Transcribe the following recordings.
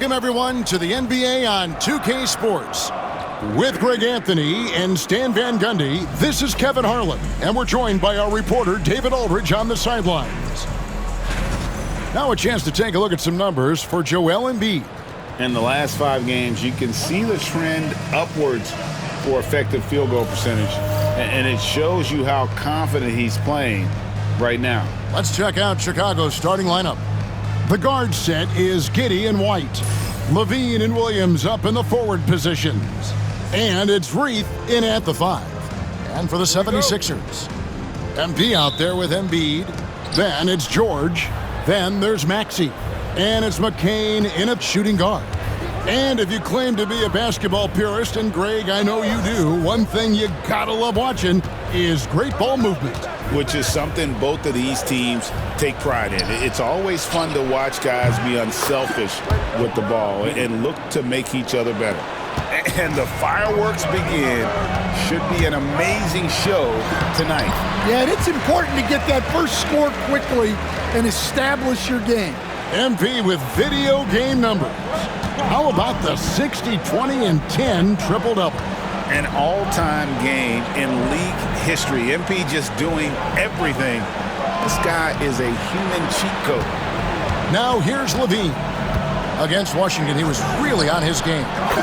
Welcome, everyone, to the NBA on 2K Sports. With Greg Anthony and Stan Van Gundy, this is Kevin Harlan, and we're joined by our reporter, David Aldridge, on the sidelines. Now a chance to take a look at some numbers for Joel Embiid. In the last 5 games, you can see the trend upwards for effective field goal percentage, and it shows you how confident he's playing right now. Let's check out Chicago's starting lineup. The guard set is Giddey and White. Levine and Williams up in the forward positions. And it's Reith in at the 5. And for the 76ers, MP out there with Embiid. Then it's George. Then there's Maxey. And it's McCain in at shooting guard. And if you claim to be a basketball purist, and Greg, I know you do, one thing you gotta love watching is great ball movement. Which is something both of these teams take pride in. It's always fun to watch guys be unselfish with the ball and look to make each other better. And the fireworks begin. Should be an amazing show tonight. Yeah, and it's important to get that first score quickly and establish your game. MP with video game numbers. How about the 60, 20, and 10 triple-double? An all-time game in league history. MP just doing everything. This guy is a human cheat code. Now here's Levine. Against Washington, he was really on his game.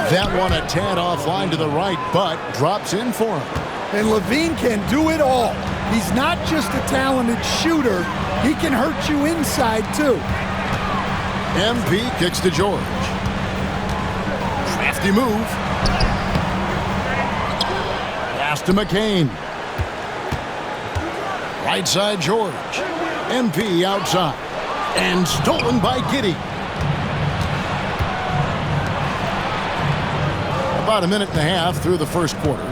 That one a tad offline to the right, but drops in for him. And Levine can do it all. He's not just a talented shooter. He can hurt you inside, too. MP kicks to George. Crafty move. Pass to McCain. Right side George. MP outside. And stolen by Giddey. About a minute and a half through the first quarter.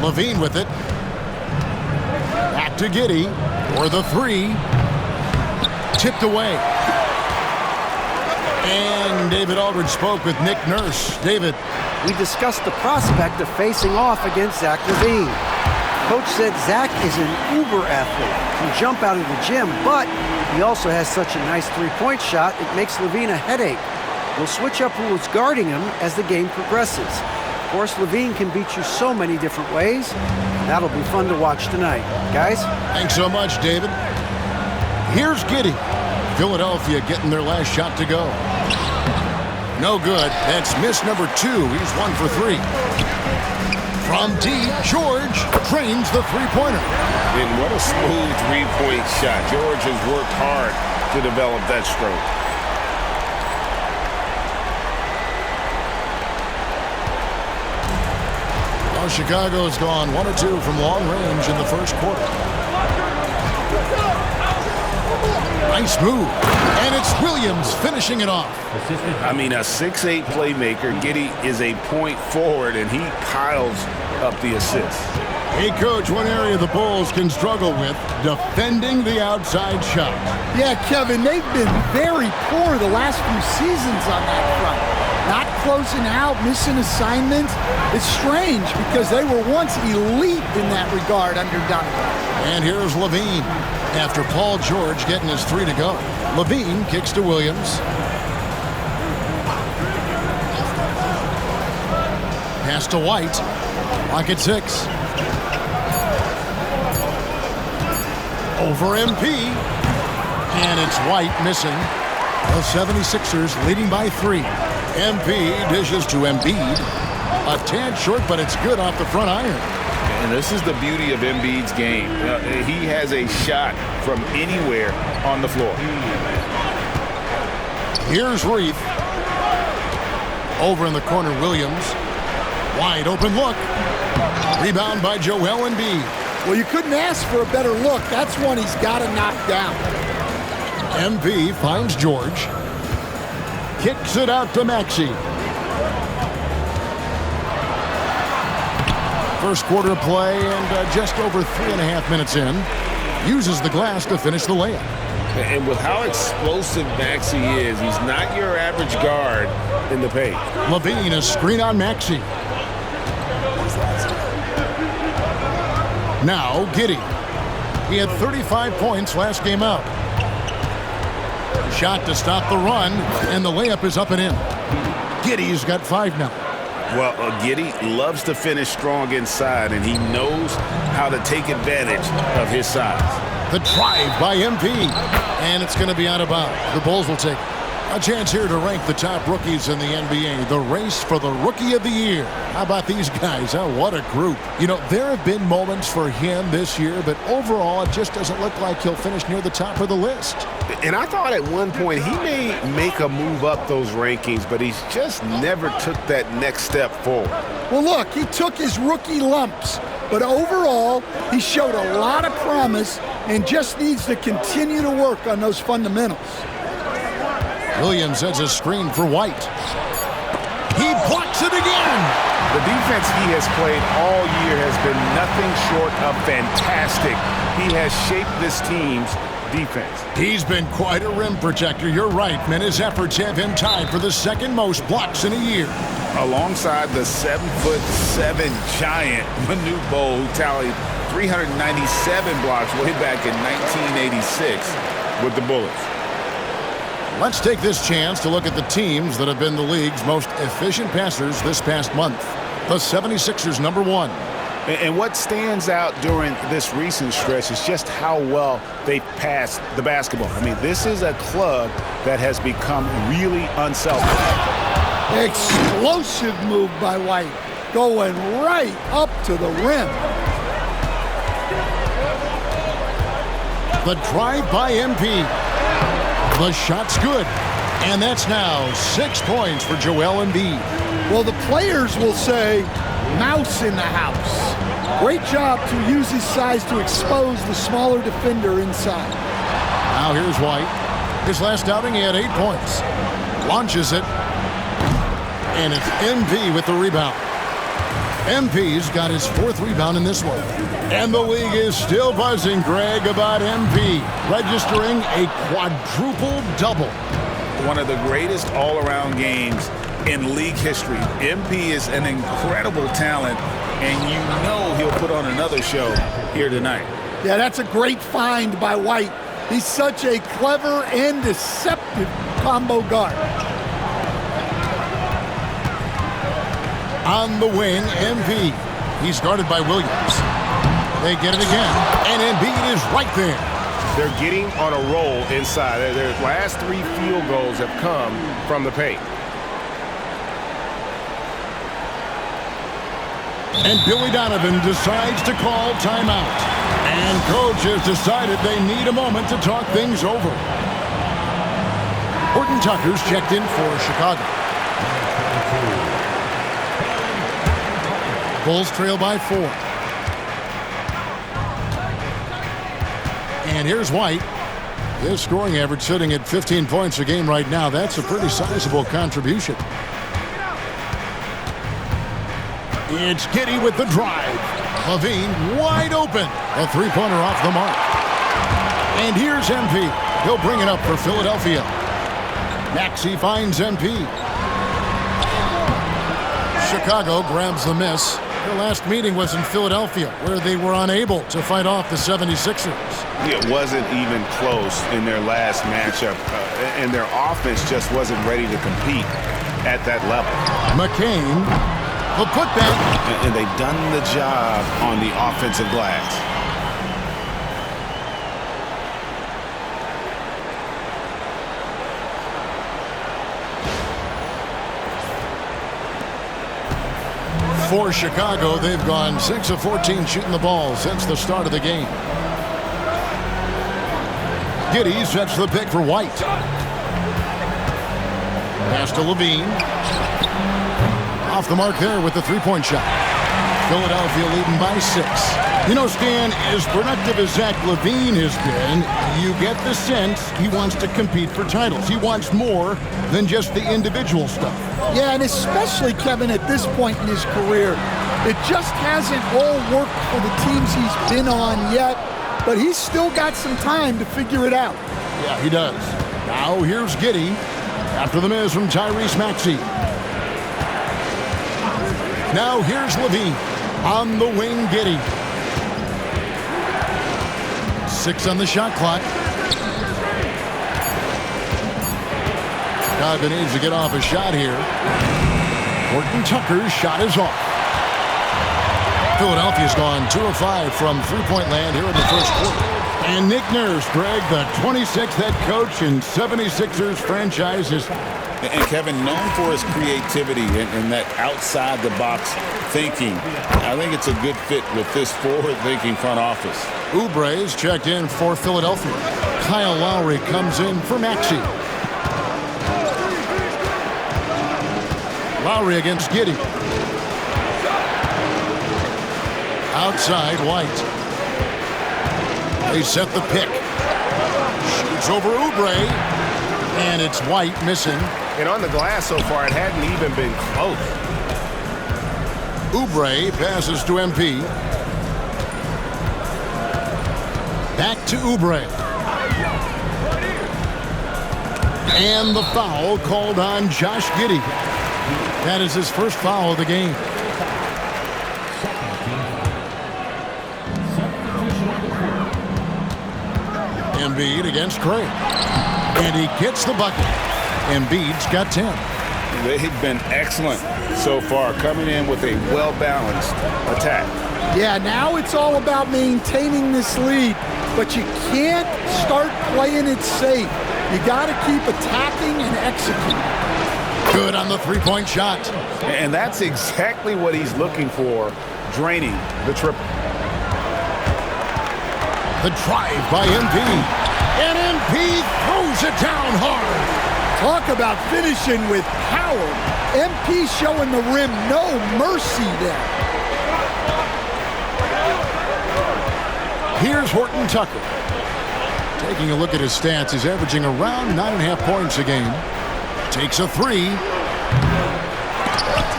Levine with it. Back to Giddey for the 3. Tipped away. And David Aldridge spoke with Nick Nurse. David. We discussed the prospect of facing off against Zach LaVine. Coach said Zach is an uber athlete, can jump out of the gym, but he also has such a nice three-point shot, it makes LaVine a headache. We'll switch up who is guarding him as the game progresses. Of course, LaVine can beat you so many different ways. That'll be fun to watch tonight. Guys? Thanks so much, David. Here's Giddey. Philadelphia getting their last shot to go. No good. That's miss number 2. He's 1 for 3. From deep, George trains the three-pointer. And what a smooth three-point shot. George has worked hard to develop that stroke. Well, Chicago's gone 1 or 2 from long range in the first quarter. Nice move. And it's Williams finishing it off. I mean, a 6'8 playmaker. Giddey is a point forward, and he piles up the assists. Hey, Coach, one area the Bulls can struggle with, defending the outside shot. Yeah, Kevin, they've been very poor the last few seasons on that front. Not closing out, missing assignments. It's strange because they were once elite in that regard under Donovan. And here's Levine. After Paul George getting his 3 to go. Levine kicks to Williams. Pass to White. Lock at 6. Over MP. And it's White missing. The 76ers leading by 3. MP dishes to Embiid. A tad short, but it's good off the front iron. And this is the beauty of Embiid's game. He has a shot from anywhere on the floor. Here's Reith. Over in the corner, Williams. Wide open look. Rebound by Joel Embiid. Well, you couldn't ask for a better look. That's one he's got to knock down. MP finds George. Kicks it out to Maxey. First quarter of play and just over 3.5 minutes in. Uses the glass to finish the layup. And with how explosive Maxey is, he's not your average guard in the paint. Levine, a screen on Maxey. Now Giddey. He had 35 points last game out. Shot to stop the run, and the layup is up and in. Giddey's got 5 now. Well, Giddey loves to finish strong inside, and he knows how to take advantage of his size. The drive by MP, and it's going to be out of bounds. The Bulls will take it. A chance here to rank the top rookies in the NBA. The race for the Rookie of the Year. How about these guys? Oh, what a group. You know, there have been moments for him this year, but overall, it just doesn't look like he'll finish near the top of the list. And I thought at one point he may make a move up those rankings, but he's just never took that next step forward. Well, look, he took his rookie lumps, but overall, he showed a lot of promise and just needs to continue to work on those fundamentals. Williams sets a screen for White. He blocks it again. The defense he has played all year has been nothing short of fantastic. He has shaped this team's defense. He's been quite a rim protector. You're right, man. His efforts have him tied for the second most blocks in a year. Alongside the 7'7" giant Manu Bol, who tallied 397 blocks way back in 1986 with the Bullets. Let's take this chance to look at the teams that have been the league's most efficient passers this past month. The 76ers, number 1. And what stands out during this recent stretch is just how well they passed the basketball. I mean, this is a club that has become really unselfish. Explosive move by White, going right up to the rim. The drive by MP. The shot's good, and that's now 6 points for Joel Embiid. Well, the players will say, mouse in the house. Great job to use his size to expose the smaller defender inside. Now here's White. His last outing, he had 8 points. Launches it, and it's MP with the rebound. MP's got his 4th rebound in this one. And the league is still buzzing, Greg, about MP, registering a quadruple double. One of the greatest all-around games in league history. MP is an incredible talent, and you know he'll put on another show here tonight. Yeah, that's a great find by White. He's such a clever and deceptive combo guard. On the wing, MP. He's guarded by Williams. They get it again, and Embiid is right there. They're getting on a roll inside. Their last 3 field goals have come from the paint. And Billy Donovan decides to call timeout. And coach has decided they need a moment to talk things over. Horton Tucker's checked in for Chicago. Bulls trail by 4. And here's White. His scoring average sitting at 15 points a game right now. That's a pretty sizable contribution. It's Giddey with the drive. Levine wide open. A 3-pointer off the mark. And here's MP. He'll bring it up for Philadelphia. Maxey finds MP. Chicago grabs the miss. Their last meeting was in Philadelphia, where they were unable to fight off the 76ers. It wasn't even close in their last matchup, and their offense just wasn't ready to compete at that level. McCain will put that. And they've done the job on the offensive glass. For Chicago, they've gone 6 of 14 shooting the ball since the start of the game. Giddey sets the pick for White. Pass to Levine. Off the mark there with the 3-point shot. Philadelphia leading by 6. You know, Stan, as productive as Zach Levine has been, you get the sense he wants to compete for titles. He wants more than just the individual stuff. Yeah, and especially, Kevin, at this point in his career, it just hasn't all worked for the teams he's been on yet, but he's still got some time to figure it out. Yeah, he does. Now here's Giddey after the miss from Tyrese Maxey. Now here's Levine on the wing. Giddey. 6 on the shot clock. Chicago needs to get off a shot here. Horton Tucker's shot is off. Philadelphia's gone 2 of 5 from three-point land here in the first quarter. And Nick Nurse, Greg, the 26th head coach in 76ers franchise history. And Kevin, known for his creativity and that outside-the-box thinking, I think it's a good fit with this forward-thinking front office. Oubre's checked in for Philadelphia. Kyle Lowry comes in for Maxey. Lowry against Giddey. Outside, White. They set the pick. Shoots over Oubre. And it's White missing. And on the glass so far, it hadn't even been close. Oubre passes to MP. Back to Oubre. And the foul called on Josh Giddey. That is his first foul of the game. Embiid against Craig. And he gets the bucket. Embiid's got 10. They've been excellent so far, coming in with a well-balanced attack. Yeah, now it's all about maintaining this lead, but you can't start playing it safe. You got to keep attacking and executing. Good on the three-point shot. And that's exactly what he's looking for, draining the triple. The drive by Embiid. And Embiid throws it down hard. Talk about finishing with power. MP showing the rim no mercy there. Here's Horton Tucker. Taking a look at his stats, he's averaging around 9.5 points a game. Takes a three.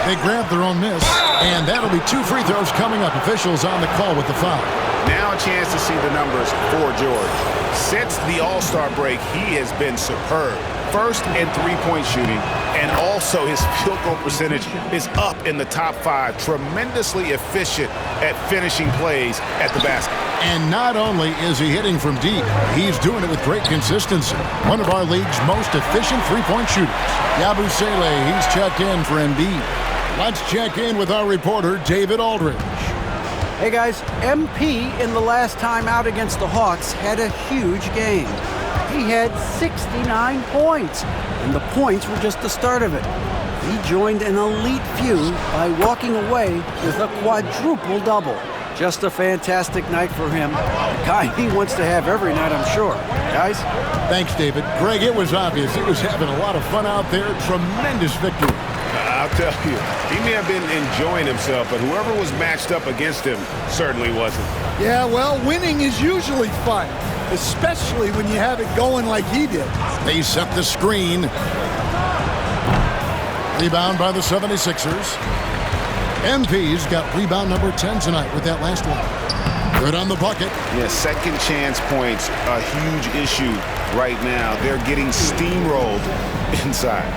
They grab their own miss. And that'll be 2 free throws coming up. Officials on the call with the foul. Now a chance to see the numbers for George. Since the All-Star break, he has been superb. First in three-point shooting, and also his field goal percentage is up in the top 5. Tremendously efficient at finishing plays at the basket. And not only is he hitting from deep, he's doing it with great consistency. One of our league's most efficient three-point shooters. Yabusele, he's checked in for Embiid. Let's check in with our reporter, David Aldridge. Hey guys, MP in the last time out against the Hawks had a huge game. He had 69 points, and the points were just the start of it. He joined an elite few by walking away with a quadruple double. Just a fantastic night for him. The guy he wants to have every night, I'm sure. Guys? Thanks, David. Greg, it was obvious. He was having a lot of fun out there. Tremendous victory. I'll tell you, he may have been enjoying himself, but whoever was matched up against him certainly wasn't. Yeah, well, winning is usually fun, especially when you have it going like he did. They set the screen. Rebound by the 76ers. MP's got rebound number 10 tonight with that last one. Good on the bucket. Yeah, second chance points, a huge issue right now. They're getting steamrolled inside.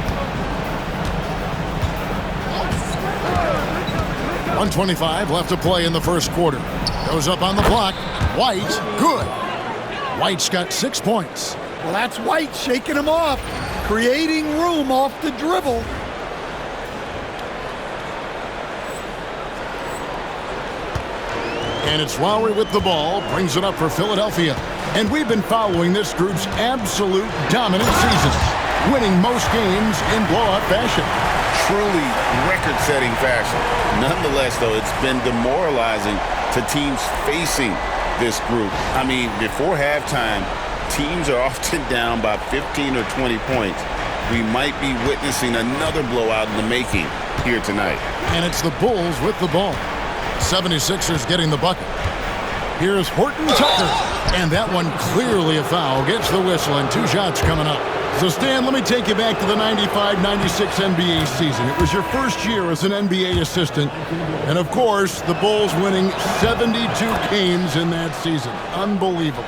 1:25 left to play in the first quarter. Goes up on the block. White, good. White's got 6 points. Well, that's White shaking him off, creating room off the dribble. And it's Lowry with the ball, brings it up for Philadelphia. And we've been following this group's absolute dominant season, winning most games in blowout fashion. Truly record-setting fashion. Nonetheless, though, it's been demoralizing to teams facing this group. I mean, before halftime, teams are often down by 15 or 20 points. We might be witnessing another blowout in the making here tonight. And it's the Bulls with the ball. 76ers getting the bucket. Here's Horton Tucker. And that one clearly a foul. Gets the whistle and 2 shots coming up. So, Stan, let me take you back to the 95-96 NBA season. It was your first year as an NBA assistant. And, of course, the Bulls winning 72 games in that season. Unbelievable.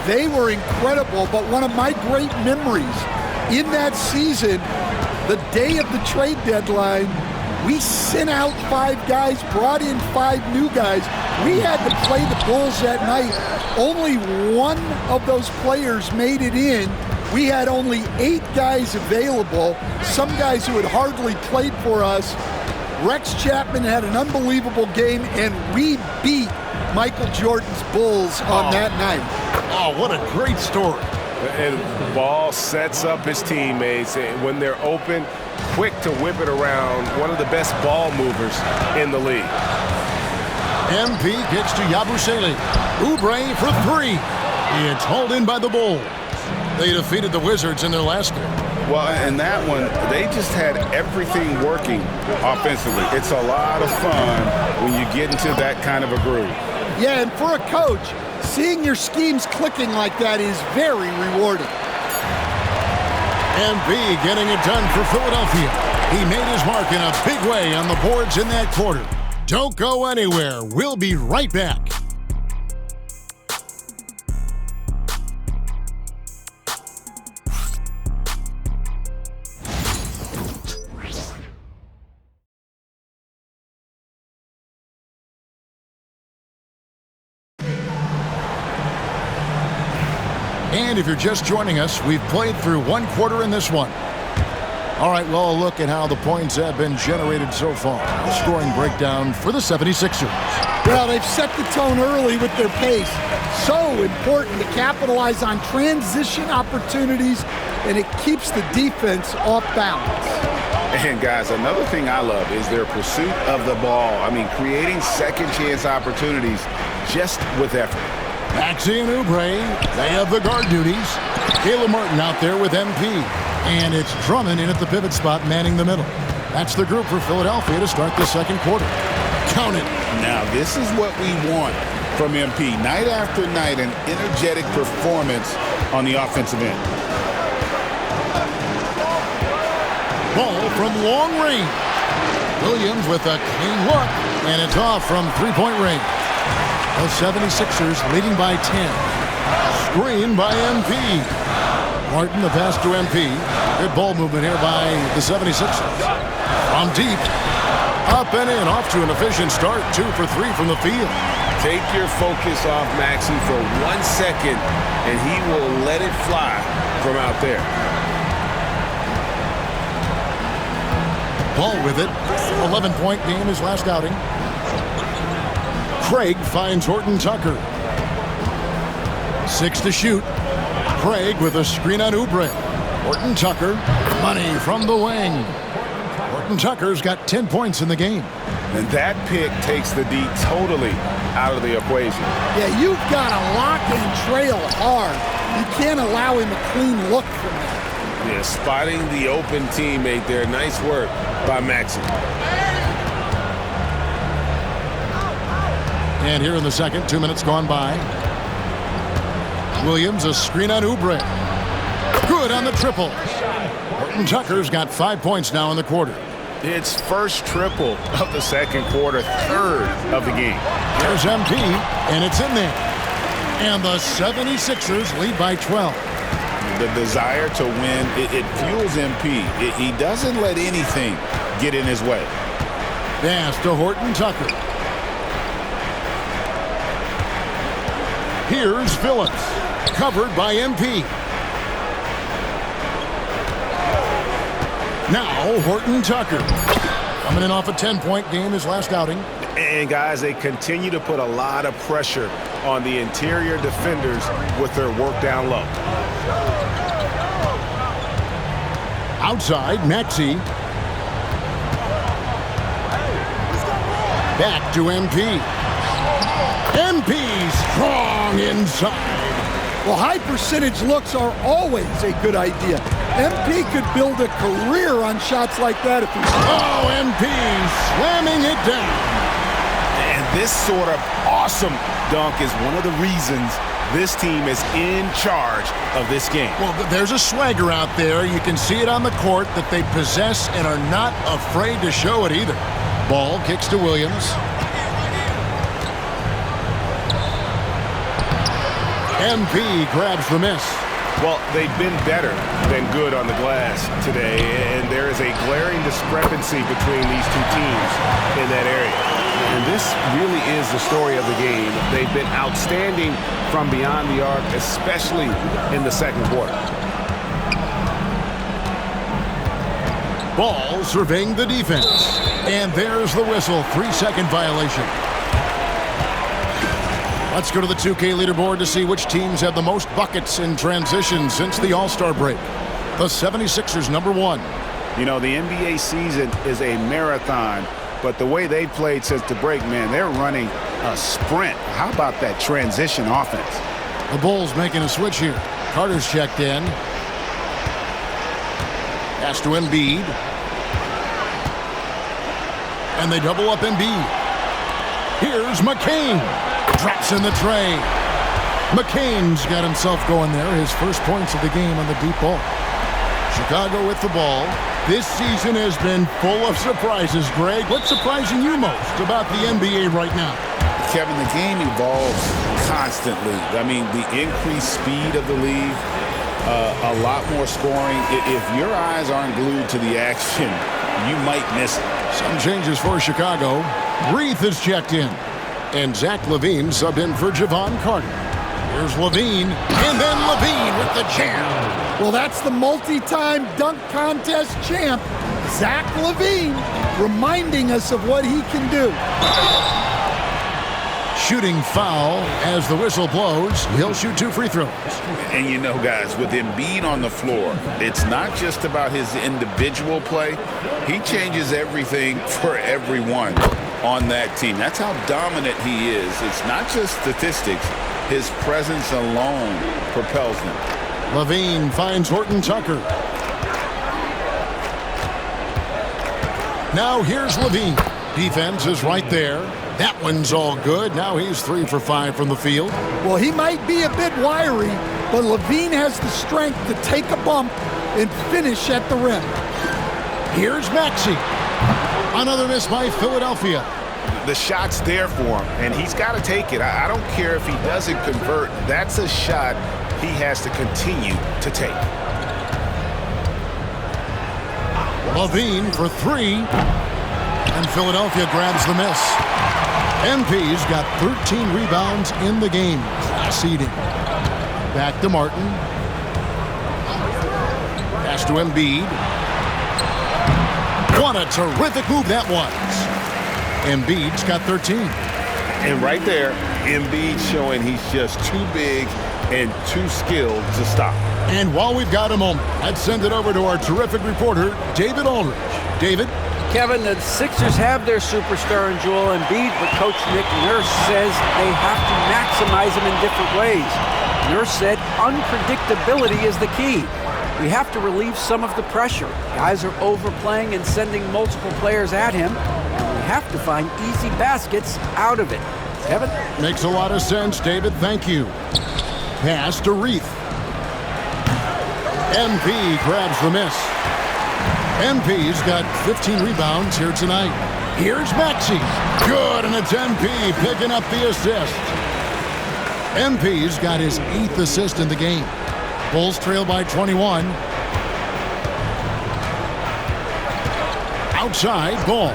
They were incredible, but one of my great memories in that season, the day of the trade deadline, we sent out 5 guys, brought in 5 new guys. We had to play the Bulls that night. Only one of those players made it in, We had only 8 guys available, some guys who had hardly played for us. Rex Chapman had an unbelievable game, and we beat Michael Jordan's Bulls on that night. Oh, what a great story. And Ball sets up his teammates when they're open, quick to whip it around. One of the best ball movers in the league. MP gets to Yabusele. Oubre for 3. It's hauled in by the Bulls. They defeated the Wizards in their last game. Well, in that one, they just had everything working offensively. It's a lot of fun when you get into that kind of a groove. Yeah, and for a coach, seeing your schemes clicking like that is very rewarding. MP getting it done for Philadelphia. He made his mark in a big way on the boards in that quarter. Don't go anywhere. We'll be right back. And if you're just joining us, we've played through 1 quarter in this one. All right, well, a look at how the points have been generated so far. The scoring breakdown for the 76ers. Well, they've set the tone early with their pace. So important to capitalize on transition opportunities, and it keeps the defense off balance. And, guys, another thing I love is their pursuit of the ball. I mean, creating second-chance opportunities just with effort. Maxey and Oubre, they have the guard duties. Caleb Martin out there with MP. And it's Drummond in at the pivot spot, manning the middle. That's the group for Philadelphia to start the second quarter. Count it. Now, this is what we want from MP. Night after night, an energetic performance on the offensive end. Ball from long range. Williams with a clean look, and it's off from three-point range. The 76ers leading by 10. Screen by MP. Martin, the pass to MP. Good ball movement here by the 76ers. From deep. Up and in. Off to an efficient start. 2 for 3 from the field. Take your focus off Maxey for 1 second, and he will let it fly from out there. Ball with it. 11-point game his last outing. Craig finds Horton Tucker. 6 to shoot. Craig with a screen on Oubre. Horton Tucker, money from the wing. Horton Tucker's got 10 points in the game. And that pick takes the D totally out of the equation. Yeah, you've got to lock and trail hard. You can't allow him a clean look from that. Yeah, spotting the open teammate there. Nice work by Maxey. And here in the second, 2 minutes gone by. Williams, a screen on Oubre. Good on the triple. Horton Tucker's got 5 points now in the quarter. It's first triple of the second quarter, third of the game. There's MP, and it's in there. And the 76ers lead by 12. The desire to win, it fuels MP. He doesn't let anything get in his way. Pass to Horton Tucker. Here's Phillips, covered by MP. Now Horton Tucker, coming in off a 10-point game his last outing. And, guys, they continue to put a lot of pressure on the interior defenders with their work down low. Outside, Maxey. Back to MP. MP strong inside. Well, high percentage looks are always a good idea. MP could build a career on shots like that if he... Oh, MP slamming it down. And this sort of awesome dunk is one of the reasons this team is in charge of this game. Well, there's a swagger out there. You can see it on the court that they possess and are not afraid to show it either. Ball kicks to Williams. MP grabs the miss. Well, they've been better than good on the glass today, and there is a glaring discrepancy between these two teams in that area. And this really is the story of the game. They've been outstanding from beyond the arc, especially in the second quarter. Ball surveying the defense. And there's the whistle. 3-second violation. Let's go to the 2K leaderboard to see which teams have the most buckets in transition since the All-Star break. The 76ers, number 1. You know, the NBA season is a marathon, but the way they played since the break, man, they're running a sprint. How about that transition offense? The Bulls making a switch here. Carter's checked in. Pass to Embiid. And they double up Embiid. Here's McCain. Drops in the tray. McCain's got himself going there. His first points of the game on the deep ball. Chicago with the ball. This season has been full of surprises, Greg. What's surprising you most about the NBA right now? Kevin, the game evolves constantly. I mean, the increased speed of the league, a lot more scoring. If your eyes aren't glued to the action, you might miss it. Some changes for Chicago. Reith is checked in. And Zach LaVine subbed in for Javon Carter. Here's LaVine, and then LaVine with the jam. Well, that's the multi-time dunk contest champ, Zach LaVine, reminding us of what he can do. Shooting foul as the whistle blows. He'll shoot 2 free throws. And you know, guys, with Embiid on the floor, it's not just about his individual play. He changes everything for everyone on that team. That's how dominant he is. It's not just statistics. His presence alone propels them. LaVine finds Horton Tucker. Now here's LaVine. Defense is right there. That one's all good. Now he's 3 for 5 from the field. Well, he might be a bit wiry, but LaVine has the strength to take a bump and finish at the rim. Here's Maxey. Another miss by Philadelphia. The shot's there for him, and he's got to take it. I don't care if he doesn't convert. That's a shot he has to continue to take. LaVine for 3. And Philadelphia grabs the miss. MP's got 13 rebounds in the game. Seeding. Back to Martin. Pass to Embiid. What a terrific move that was. Embiid's got 13. And right there, Embiid showing he's just too big and too skilled to stop. And while we've got a moment, let's send it over to our terrific reporter, David Aldridge. David? Kevin, the Sixers have their superstar in Joel Embiid, but Coach Nick Nurse says they have to maximize him in different ways. Nurse said unpredictability is the key. We have to relieve some of the pressure. Guys are overplaying and sending multiple players at him. And we have to find easy baskets out of it. Kevin? Makes a lot of sense, David. Thank you. Pass to Reith. MP grabs the miss. MP's got 15 rebounds here tonight. Here's Maxey. Good, and it's MP picking up the assist. MP's got his 8th assist in the game. Bulls trail by 21. Outside, ball.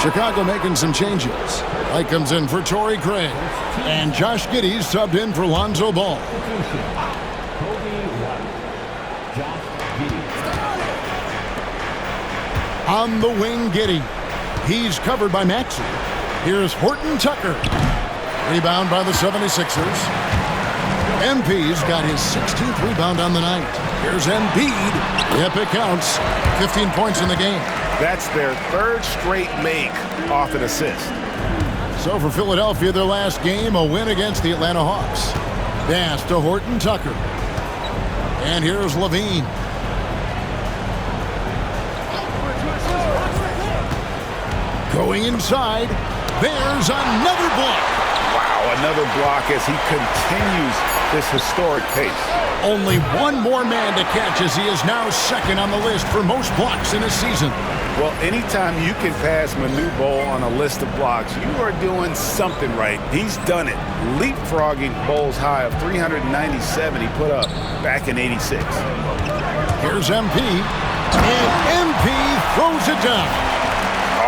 Chicago making some changes. Light comes in for Torrey Craig. And Josh Giddey's subbed in for Lonzo Ball. On the wing, Giddey. He's covered by Maxey. Here's Horton Tucker. Rebound by the 76ers. MP's got his 16th rebound on the night. Here's Embiid. Yep, it counts. 15 points in the game. That's their 3rd straight make off an assist. So for Philadelphia, their last game, a win against the Atlanta Hawks. Pass to Horton Tucker. And here's LaVine. Going inside. There's another block. Wow, another block as he continues this historic pace. Only one more man to catch as he is now 2nd on the list for most blocks in a season. Well, anytime you can pass Manu Bol on a list of blocks, you are doing something right. He's done it, leapfrogging Bol's high of 397 he put up back in '86. Here's MP, and MP throws it down.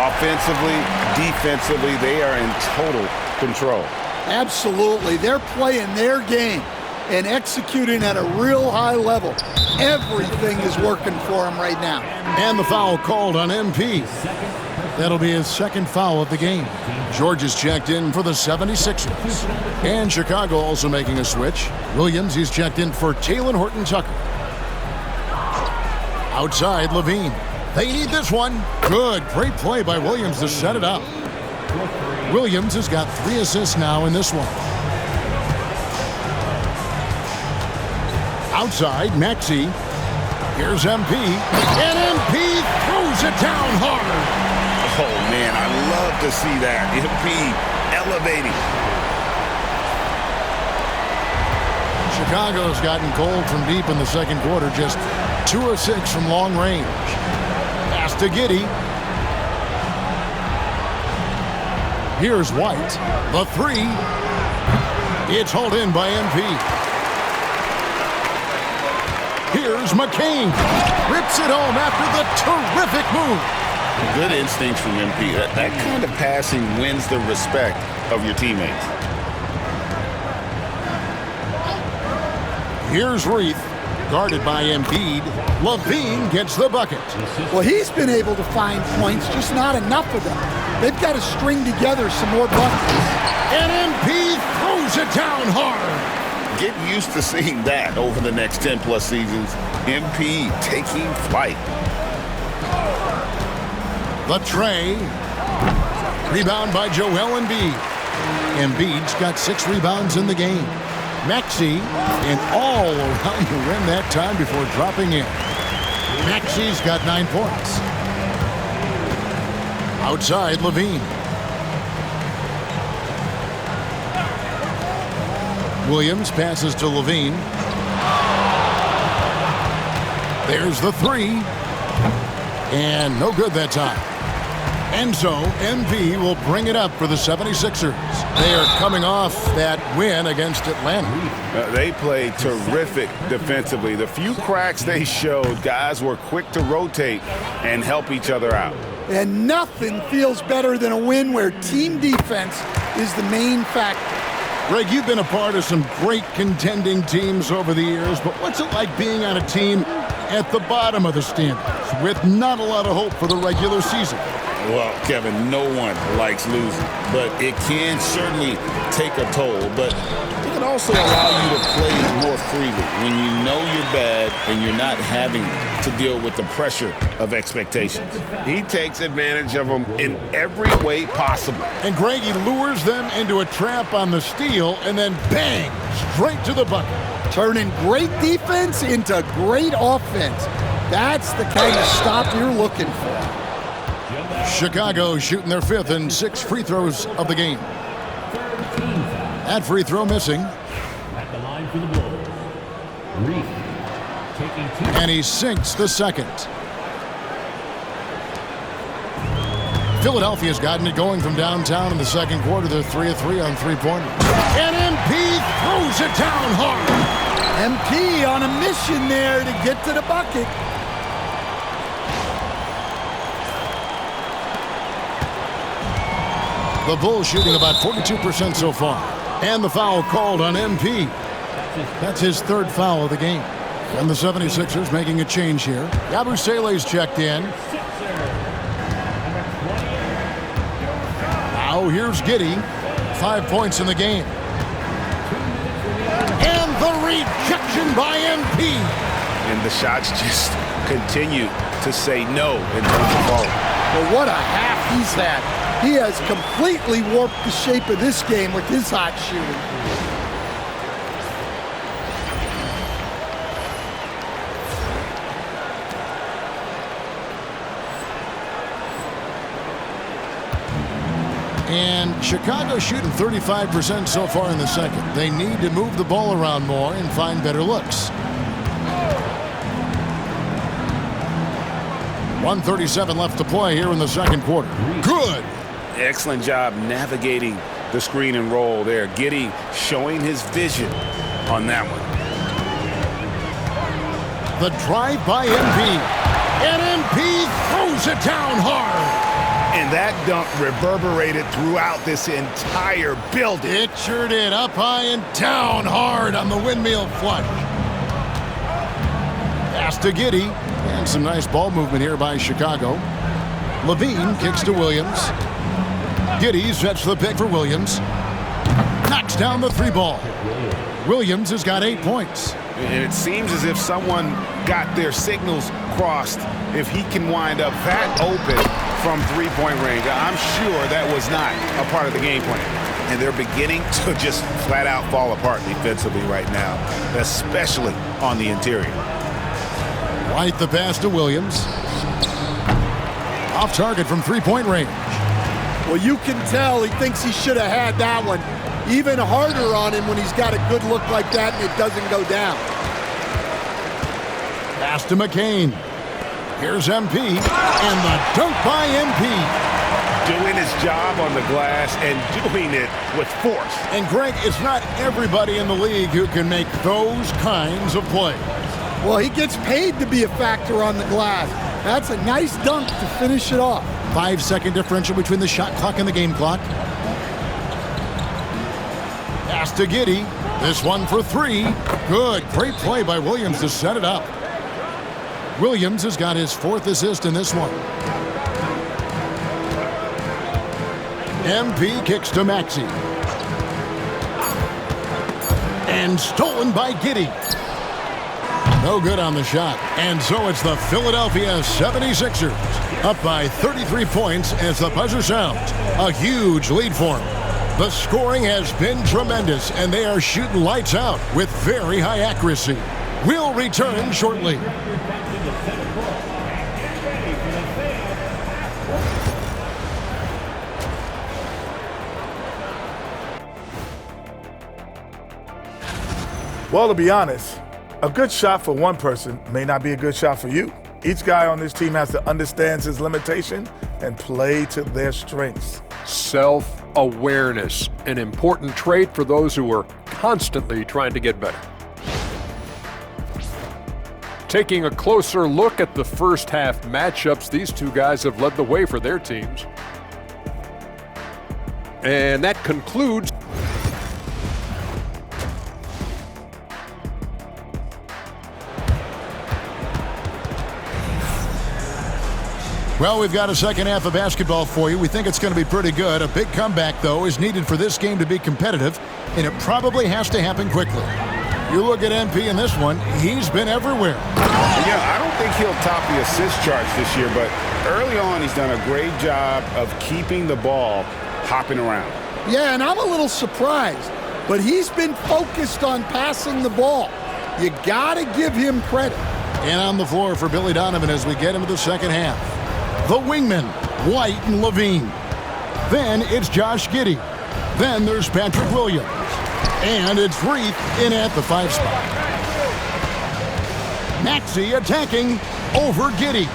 Offensively, defensively, they are in total control. Absolutely. They're playing their game. and executing at a real high level. Everything is working for him right now. And the foul called on MP. That'll be his second foul of the game. George is checked in for the 76ers. And Chicago also making a switch. Williams, he's checked in for Talen Horton-Tucker. Outside, Levine. They need this one. Good. Great play by Williams to set it up. Williams has got 3 assists now in this one. Outside, Maxey. Here's MP. And MP throws it down hard. Oh, man, I love to see that. MP elevating. Chicago's gotten cold from deep in the second quarter. Just 2 of 6 from long range. Pass to Giddey. Here's White. The 3. It's hauled in by MP. Here's McCain. Rips it home after the terrific move. Good instincts from MP. That kind of passing wins the respect of your teammates. Here's Reith. Guarded by Embiid. Levine gets the bucket. Well, he's been able to find points, just not enough of them. They've got to string together some more buckets. And MP throws it down hard. Get used to seeing that over the next 10-plus seasons. MP taking flight. The tray. Rebound by Joel Embiid. Embiid's got 6 rebounds in the game. Maxey and all around the rim that time before dropping in. Maxey's got 9 points. Outside, Levine. Williams passes to Levine. There's the 3. And no good that time. And so, MV will bring it up for the 76ers. They are coming off that win against Atlanta. They played terrific defensively. The few cracks they showed, guys were quick to rotate and help each other out. And nothing feels better than a win where team defense is the main factor. Greg, you've been a part of some great contending teams over the years, but what's it like being on a team at the bottom of the standings with not a lot of hope for the regular season? Well, Kevin, no one likes losing, but it can certainly take a toll. But it can also allow you to play more freely when you know you're bad and you're not having to deal with the pressure of expectations. He takes advantage of them in every way possible. And Greg, he lures them into a trap on the steal and then bang, straight to the bucket. Turning great defense into great offense. That's the kind of stop you're looking for. Chicago shooting their 5th and 6th free throws of the game. That free throw missing. At the line for the Bulls. Reith taking 2. And he sinks the 2nd. Philadelphia's gotten it going from downtown in the second quarter. They're 3 of 3 on three-pointers. And MP throws it down hard. MP on a mission there to get to the bucket. The Bulls shooting about 42% so far. And the foul called on MP. That's his 3rd foul of the game. And the 76ers making a change here. Yabusele's checked in. Now here's Giddey. 5 points in the game. And the rejection by MP. And the shots just continue to say no in terms of falling. Well, what a half he's had. He has completely warped the shape of this game with his hot shooting. And Chicago shooting 35% so far in the second. They need to move the ball around more and find better looks. 1:37 left to play here in the second quarter. Good. Excellent job navigating the screen and roll there. Giddey showing his vision on that one. The drive by MP. And MP throws it down hard. And that dunk reverberated throughout this entire building. It sure did. Up high and down hard on the windmill flush. Pass to Giddey. And some nice ball movement here by Chicago. Levine kicks to Williams. Giddey sets the pick for Williams. Knocks down the three ball. Williams has got 8 points. And it seems as if someone got their signals crossed if he can wind up that open from three-point range. I'm sure that was not a part of the game plan. And they're beginning to just flat out fall apart defensively right now, especially on the interior. White the pass to Williams. Off target from three-point range. Well, you can tell he thinks he should have had that one. Even harder on him when he's got a good look like that and it doesn't go down. Pass to McCain. Here's MP, and the dunk by MP. Doing his job on the glass and doing it with force. And Greg, it's not everybody in the league who can make those kinds of plays. Well, he gets paid to be a factor on the glass. That's a nice dunk to finish it off. 5-second differential between the shot clock and the game clock. Pass to Giddey. This one for three. Good. Great play by Williams to set it up. Williams has got his 4th assist in this one. MP kicks to Maxey. And stolen by Giddey. No good on the shot. And so it's the Philadelphia 76ers up by 33 points as the buzzer sounds. A huge lead for them. The scoring has been tremendous, and they are shooting lights out with very high accuracy. We'll return shortly. Well, to be honest, a good shot for one person may not be a good shot for you. Each guy on this team has to understand his limitation and play to their strengths. Self-awareness, an important trait for those who are constantly trying to get better. Taking a closer look at the first half matchups, these two guys have led the way for their teams. And that concludes. Well, we've got a second half of basketball for you. We think it's going to be pretty good. A big comeback, though, is needed for this game to be competitive, and it probably has to happen quickly. You look at MP in this one, he's been everywhere. Yeah, I don't think he'll top the assist charts this year, but early on he's done a great job of keeping the ball hopping around. Yeah, and I'm a little surprised, but he's been focused on passing the ball. You got to give him credit. And on the floor for Billy Donovan as we get into the second half. The wingmen, White and Levine. Then it's Josh Giddey. Then there's Patrick Williams. And it's Reith in at the 5 spot. Maxey attacking over Giddey.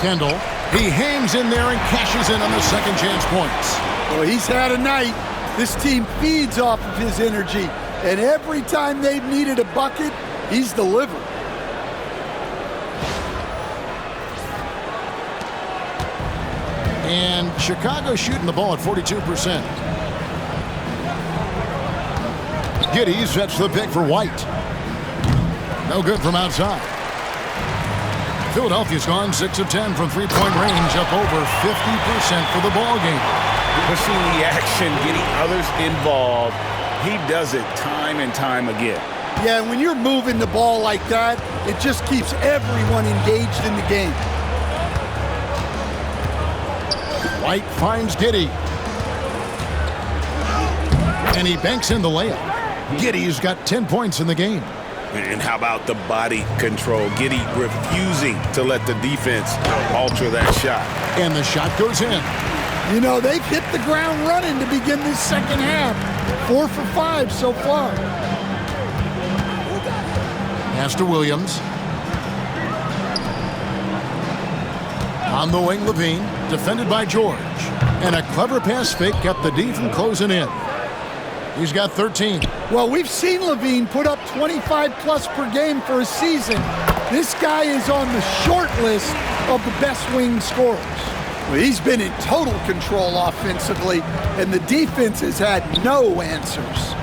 Kendall, he hangs in there and cashes in on the second chance points. Well, he's had a night. This team feeds off of his energy. And every time they've needed a bucket, he's delivered. And Chicago shooting the ball at 42%. Giddey sets the pick for White. No good from outside. Philadelphia's gone 6 of 10 from three-point range, up over 50% for the ball game. Pushing the action, getting others involved. He does it time and time again. Yeah, when you're moving the ball like that, it just keeps everyone engaged in the game. White finds Giddey. And he banks in the layup. Giddey's got 10 points in the game. And how about the body control? Giddey refusing to let the defense alter that shot. And the shot goes in. You know, they've hit the ground running to begin this second half. 4 for 5 so far. Pass to Williams. On the wing, Levine, defended by George. And a clever pass fake kept the D from closing in. He's got 13. Well, we've seen Levine put up 25-plus per game for a season. This guy is on the short list of the best wing scorers. Well, he's been in total control offensively, and the defense has had no answers.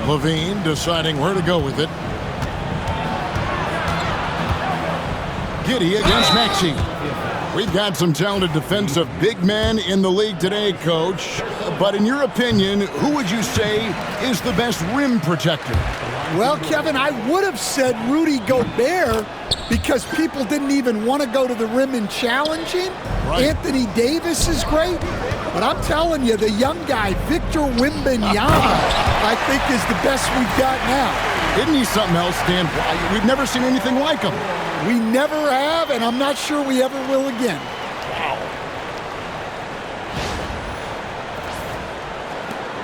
Levine deciding where to go with it. Giddey against Maxey. We've got some talented defensive big men in the league today, Coach. But in your opinion, who would you say is the best rim protector? Well, Kevin, I would have said Rudy Gobert because people didn't even want to go to the rim and challenge him. Right. Anthony Davis is great. But I'm telling you, the young guy, Victor Wembanyama, I think is the best we've got now. Isn't he something else, Dan? We've never seen anything like him. We never have, and I'm not sure we ever will again. Wow.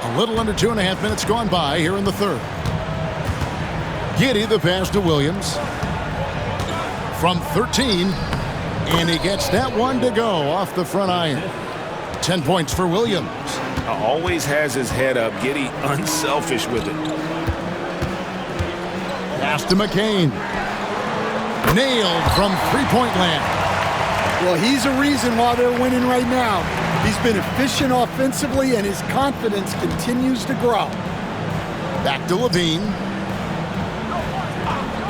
A little under 2.5 minutes gone by here in the third. Giddey the pass to Williams. From 13, and he gets that one to go off the front iron. 10 points for Williams. Always has his head up. Giddey unselfish with it. Pass to McCain. Nailed from three-point land. Well, he's a reason why they're winning right now. He's been efficient offensively, and his confidence continues to grow. Back to Levine.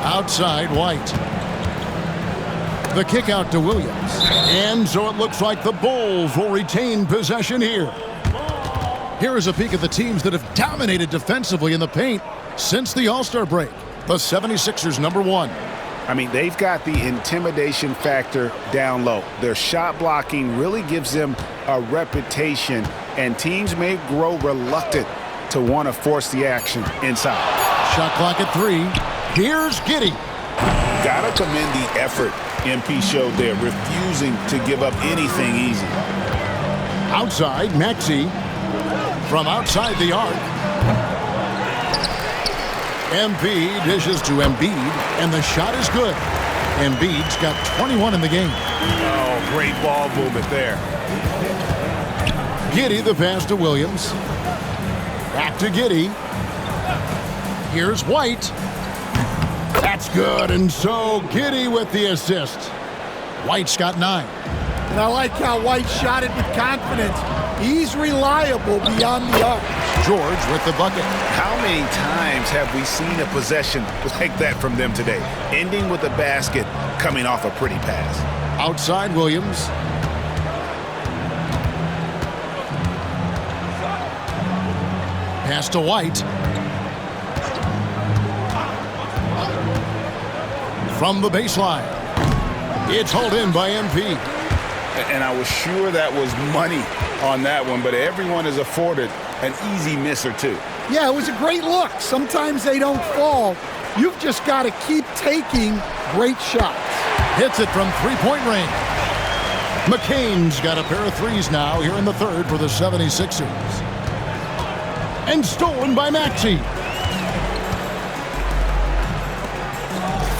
Outside, White. The kick out to Williams. And so it looks like the Bulls will retain possession here. Here is a peek at the teams that have dominated defensively in the paint since the All-Star break. The 76ers, number one. I mean, they've got the intimidation factor down low. Their shot blocking really gives them a reputation, and teams may grow reluctant to want to force the action inside. Shot clock at 3. Here's Giddey. Gotta commend the effort MP showed there, refusing to give up anything easy. Outside, Maxey. From outside the arc. MP dishes to Embiid, and the shot is good. Embiid's got 21 in the game. Oh, great ball movement there. Giddey the pass to Williams. Back to Giddey. Here's White. That's good, and so Giddey with the assist. White's got 9. And I like how White shot it with confidence. He's reliable beyond the arc. George with the bucket. How many times have we seen a possession like that from them today? Ending with a basket, coming off a pretty pass. Outside Williams. Pass to White. From the baseline. It's hauled in by MP. And I was sure that was money on that one, but everyone is afforded an easy miss or two. Yeah, it was a great look. Sometimes they don't fall. You've just got to keep taking great shots. Hits it from three-point range. McCain's got a pair of threes now here in the third for the 76ers. And stolen by Maxey.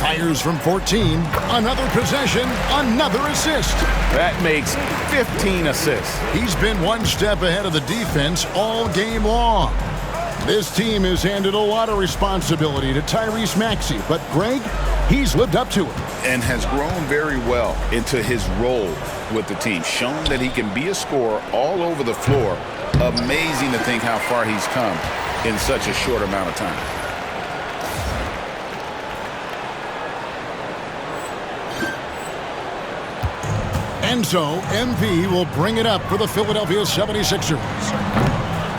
Fires from 14. Another possession, another assist. That makes 15 assists. He's been one step ahead of the defense all game long. This team has handed a lot of responsibility to Tyrese Maxey, but Greg, he's lived up to it. And has grown very well into his role with the team. Shown that he can be a scorer all over the floor. Amazing to think how far he's come in such a short amount of time. And so, MP will bring it up for the Philadelphia 76ers.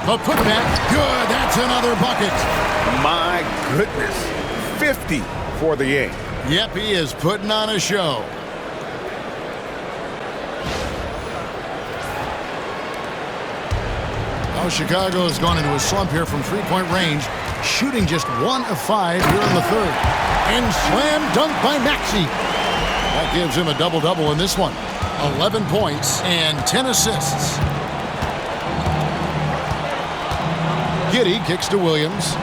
The putback, good, that's another bucket. My goodness, 50 for the game. Yep, he is putting on a show. Now Chicago has gone into a slump here from three-point range, shooting just 1 of 5 here in the third. And slam dunk by Maxey. That gives him a double-double in this one. 11 points and 10 assists. Giddey kicks to Williams.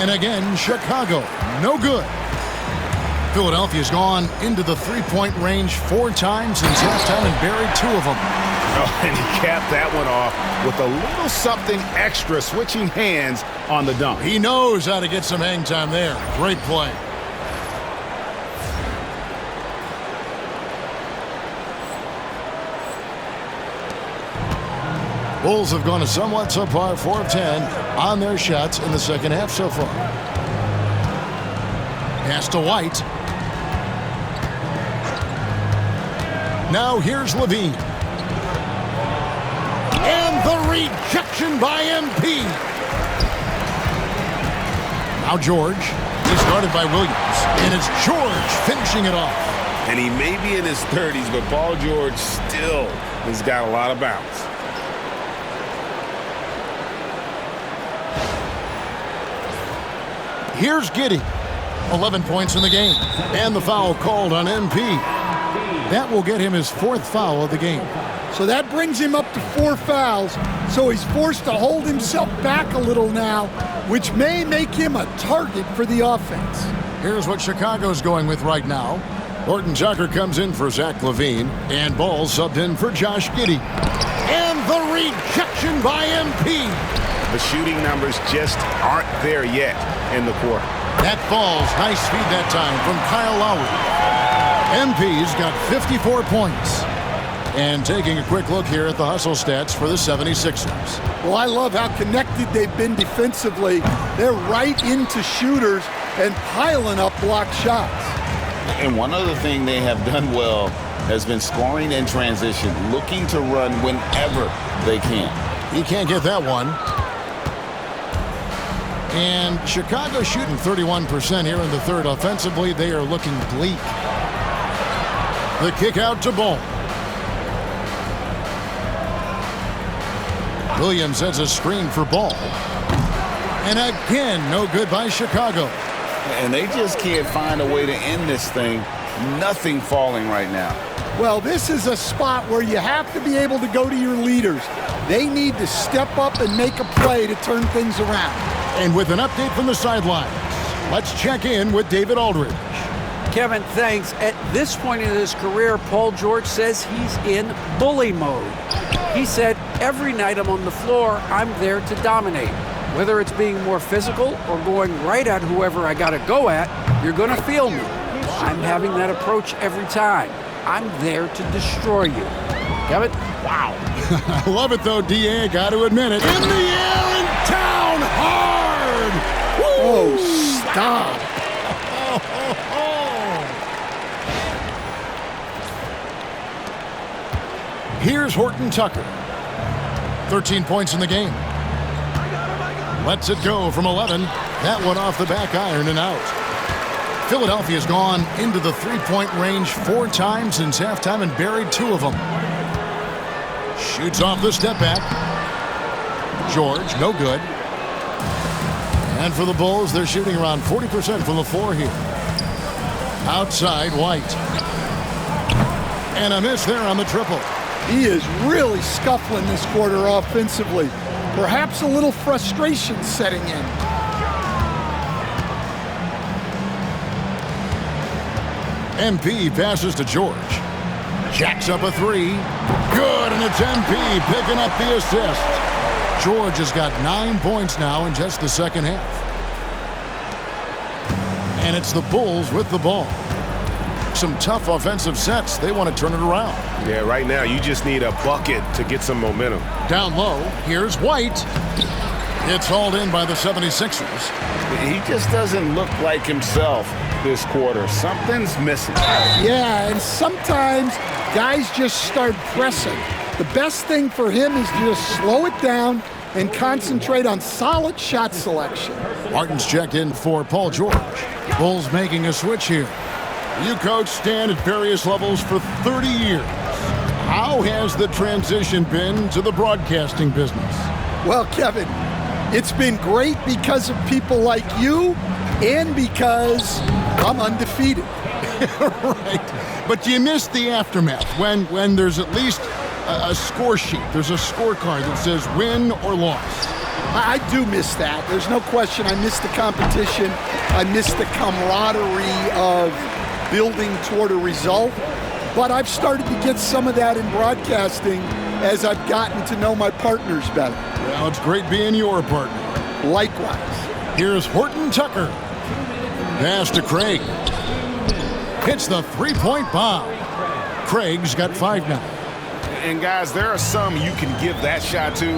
And again, Chicago, no good. Philadelphia's gone into the three-point range 4 times since halftime and buried 2 of them. Oh, and he capped that one off with a little something extra, switching hands on the dunk. He knows how to get some hang time there. Great play. Bulls have gone a somewhat subpar 4 of 10 on their shots in the second half so far. Pass to White. Now here's Levine. And the rejection by MP. Now George. He's guarded by Williams. And it's George finishing it off. And he may be in his 30s, but Paul George still has got a lot of bounce. Here's Giddey. 11 points in the game. And the foul called on MP. That will get him his 4th foul of the game. So that brings him up to 4 fouls. So he's forced to hold himself back a little now, which may make him a target for the offense. Here's what Chicago's going with right now. Horton Tucker comes in for Zach LaVine, and Ball subbed in for Josh Giddey. And the rejection by MP. The shooting numbers just aren't there yet in the quarter. That falls. Nice feed that time from Kyle Lowry. MP's got 54 points. And taking a quick look here at the hustle stats for the 76ers. Well, I love how connected they've been defensively. They're right into shooters and piling up block shots. And one other thing they have done well has been scoring in transition, looking to run whenever they can. He can't get that one. And Chicago shooting 31% here in the third. Offensively, they are looking bleak. The kick out to Ball. Williams sets a screen for Ball. And again, no good by Chicago. And they just can't find a way to end this thing. Nothing falling right now. Well, this is a spot where you have to be able to go to your leaders. They need to step up and make a play to turn things around. And with an update from the sidelines, let's check in with David Aldridge. Kevin, thanks. At this point in his career, Paul George says he's in bully mode. He said, every night I'm on the floor, I'm there to dominate. Whether it's being more physical or going right at whoever I got to go at, you're going to feel me. I'm having that approach every time. I'm there to destroy you. Kevin? Wow. I love it, though, D.A. Got to admit it. In the air and down hard. Woo! Oh, stop. Here's Horton Tucker. 13 points in the game. Lets it go from 11. That one off the back iron and out. Philadelphia's gone into the three-point range 4 times since halftime and buried 2 of them. Shoots off the step back. George, no good. And for the Bulls, they're shooting around 40% from the floor here. Outside, White. And a miss there on the triple. He is really scuffling this quarter offensively. Perhaps a little frustration setting in. MP passes to George. Jacks up a 3. Good, and it's MP picking up the assist. George has got 9 points now in just the second half. And it's the Bulls with the ball. Some tough offensive sets. They want to turn it around. Yeah, right now you just need a bucket to get some momentum. Down low, here's White. It's hauled in by the 76ers. He just doesn't look like himself this quarter. Something's missing. Yeah, and sometimes guys just start pressing. The best thing for him is to just slow it down and concentrate on solid shot selection. Martin's checked in for Paul George. Bulls making a switch here. You coach Stan at various levels for 30 years. How has the transition been to the broadcasting business? Well, Kevin, it's been great because of people like you and because I'm undefeated. Right. But you missed the aftermath when there's at least a score sheet. There's a scorecard that says win or loss. I do miss that. There's no question. I miss the competition. I miss the camaraderie of building toward a result. But I've started to get some of that in broadcasting as I've gotten to know my partners better. Well, it's great being your partner. Likewise. Here's Horton Tucker. Pass to Craig. Hits the three-point bomb. Craig's got 5 now. And guys, there are some you can give that shot to,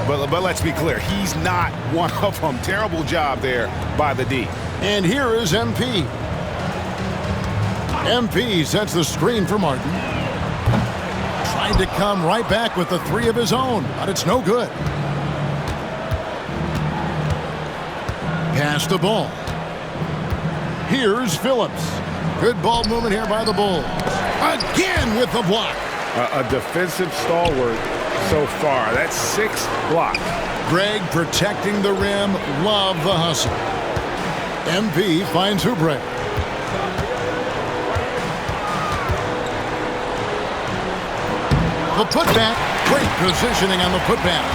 but let's be clear, he's not one of them. Terrible job there by the D. And here is MP. MP sets the screen for Martin. Trying to come right back with the three of his own, but it's no good. Pass the ball. Here's Phillips. Good ball movement here by the Bulls. Again with the block. A defensive stalwart so far. That's 6 blocks. Greg protecting the rim. Love the hustle. MP finds Oubre. The putback. Great positioning on the putback.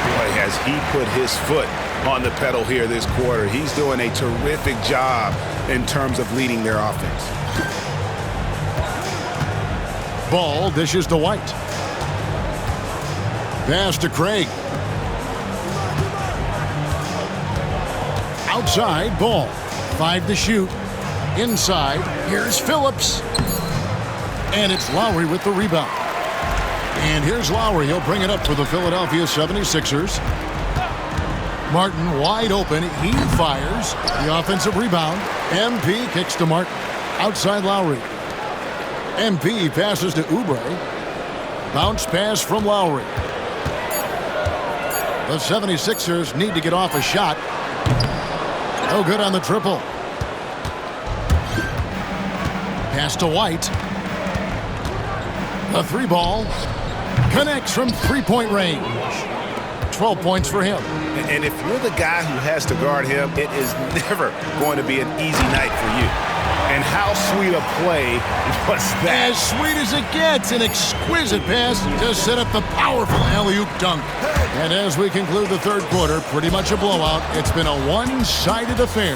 Boy, has he put his foot on the pedal here this quarter. He's doing a terrific job in terms of leading their offense. Ball dishes to White. Pass to Craig. Outside, ball. 5 to shoot. Inside, here's Phillips. And it's Lowry with the rebound. And here's Lowry. He'll bring it up for the Philadelphia 76ers. Martin wide open. He fires. The offensive rebound. MP kicks to Martin. Outside Lowry. MP passes to Oubre. Bounce pass from Lowry. The 76ers need to get off a shot. No good on the triple. Pass to White. The 3 ball connects from 3-point range. 12 points for him. And if you're the guy who has to guard him, it is never going to be an easy night for you. And how sweet a play was that? As sweet as it gets, an exquisite pass to set up the powerful alley-oop dunk. And as we conclude the third quarter, pretty much a blowout. It's been a one-sided affair.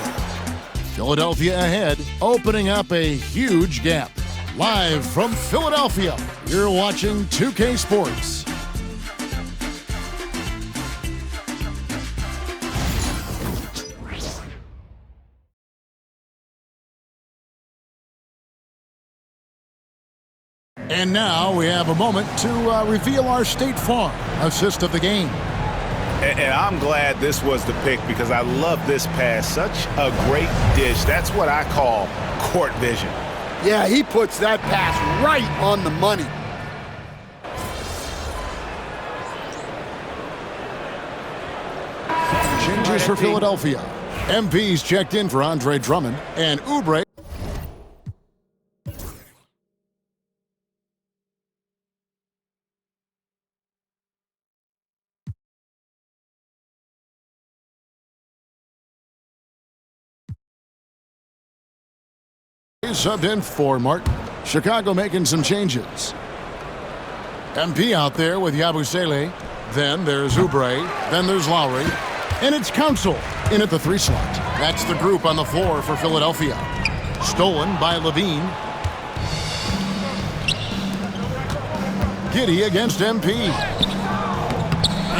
Philadelphia ahead, opening up a huge gap. Live from Philadelphia, you're watching 2K Sports. And now we have a moment to reveal our State Farm assist of the game. And I'm glad this was the pick because I love this pass. Such a great dish. That's what I call court vision. Yeah, he puts that pass right on the money. Changes for Philadelphia. MP's checked in for Andre Drummond, and Oubre subbed in for Martin. Chicago making some changes. MP out there with Yabusele. Then there's Oubre. Then there's Lowry. And it's Council in at the 3 slot. That's the group on the floor for Philadelphia. Stolen by Levine. Giddey against MP.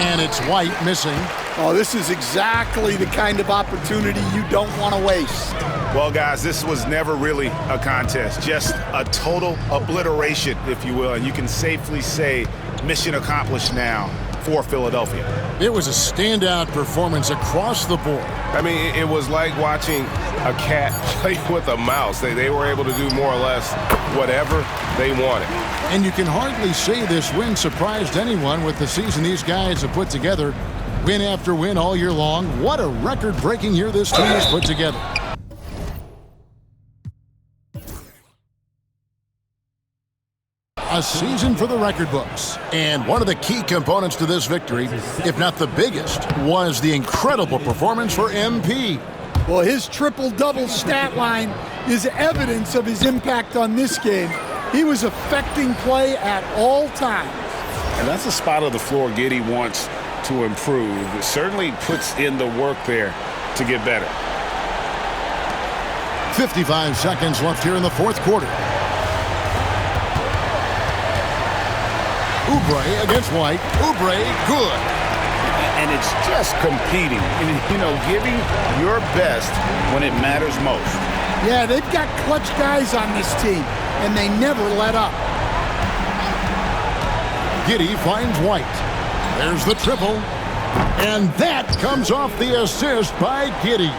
And it's White missing. Oh, this is exactly the kind of opportunity you don't want to waste. Well, guys, this was never really a contest, just a total obliteration, if you will, and you can safely say mission accomplished now for Philadelphia. It was a standout performance across the board. I mean, it was like watching a cat play with a mouse. They were able to do more or less whatever they wanted. And you can hardly say this win surprised anyone with the season these guys have put together. Win after win all year long. What a record-breaking year this team has put together. A season for the record books. And one of the key components to this victory, if not the biggest, was the incredible performance for MP. Well, his triple-double stat line is evidence of his impact on this game. He was affecting play at all times. And that's a spot of the floor Giddey wants to improve. It certainly puts in the work there to get better. 55 seconds left here in the fourth quarter. Oubre against White. Oubre, good. And it's just competing. You know, giving your best when it matters most. Yeah, they've got clutch guys on this team, and they never let up. Giddey finds White. There's the triple. And that comes off the assist by Giddey.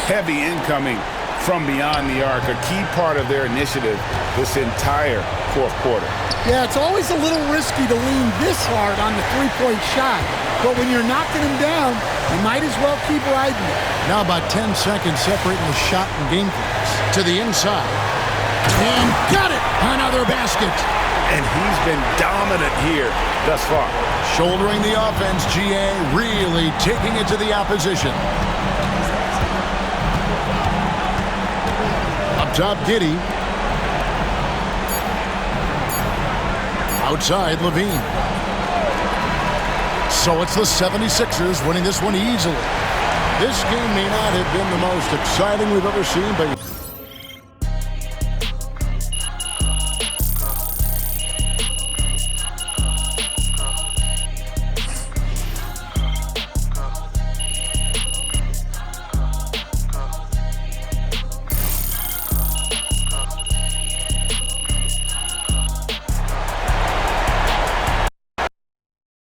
Heavy incoming from beyond the arc, a key part of their initiative this entire fourth quarter. Yeah, it's always a little risky to lean this hard on the three-point shot. But when you're knocking him down, you might as well keep riding it. Now about 10 seconds separating the shot and game clocks. To the inside. And got it! Another basket. And he's been dominant here thus far. Shouldering the offense, GA really taking it to the opposition. Up top, Giddey. Outside, Levine. So it's the 76ers winning this one easily. This game may not have been the most exciting we've ever seen, but